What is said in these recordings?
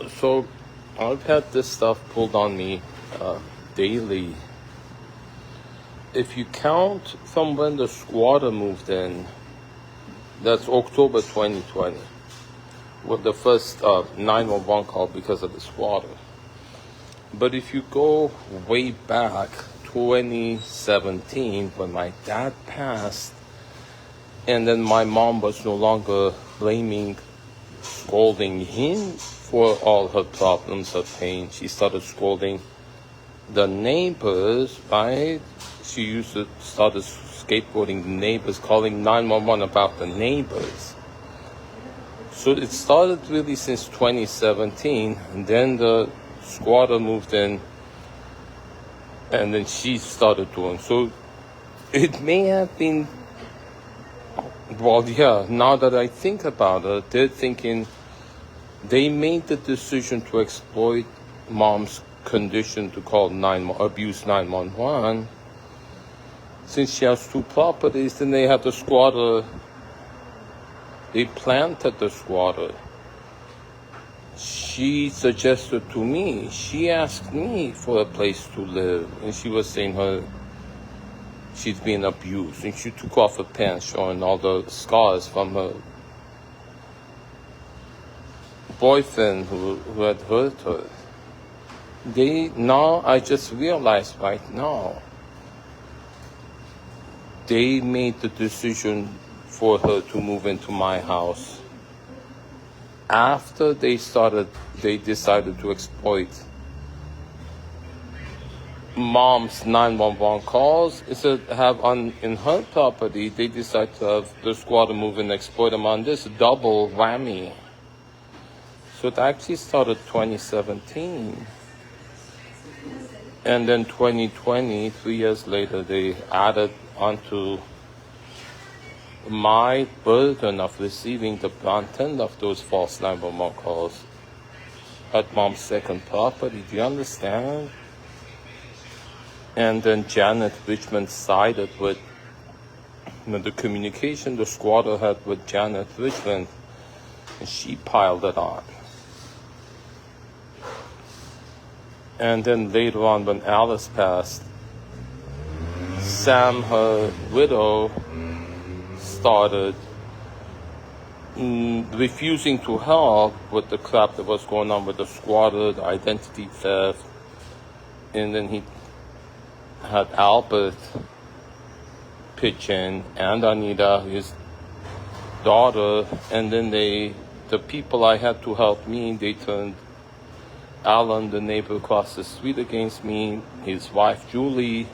So I've had this stuff pulled on me daily. If you count from when the squatter moved in, that's October 2020, with the first 911 call because of the squatter. But if you go way back, 2017, when my dad passed, and then my mom was no longer scolding him for all her problems, her pain. She started scolding the neighbors, right? She used to start scapegoating the neighbors, calling 911 about the neighbors. So it started really since 2017, and then the squatter moved in, and then she started doing. So it may have been, well, yeah, now that I think about it, they're thinking they made the decision to exploit mom's condition to call abuse 911. Since she has two properties, then they have the squatter. They planted the squatter. She suggested to me, she asked me for a place to live, and she was saying she's being abused, and she took off her pants, showing all the scars from her boyfriend who had hurt her. Now I just realized right now, they made the decision for her to move into my house after they decided to exploit mom's 911 calls. Instead of in her property, they decided to have the squatter move and exploit them on this double whammy. So it actually started 2017. And then 2020, 3 years later, they added onto my burden of receiving the brunt end of those false 911 calls at mom's second property. Do you understand? And then Janet Richmond sided with the communication the squatter had with Janet Richmond, and she piled it on. And then later on, when Alice passed, Sam, her widow, started refusing to help with the crap that was going on with the squatter, the identity theft. And then he had Albert pitch in, and Anita, his daughter. And then the people I had to help me, they turned Alan, the neighbor across the street, against me, his wife Julie,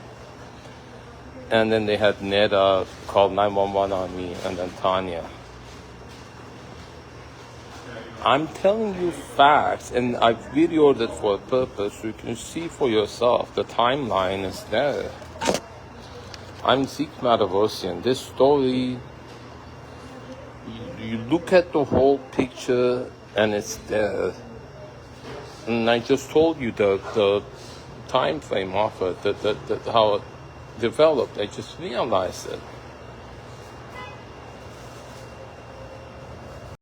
and then they had Neda call 911 on me, and then Tanya. I'm telling you facts, and I've videoed it for a purpose so you can see for yourself. The timeline is there. I'm Zeke Matevosian. This story, you look at the whole picture, and it's there. And I just told you the time frame of it, how it developed. I just realized it.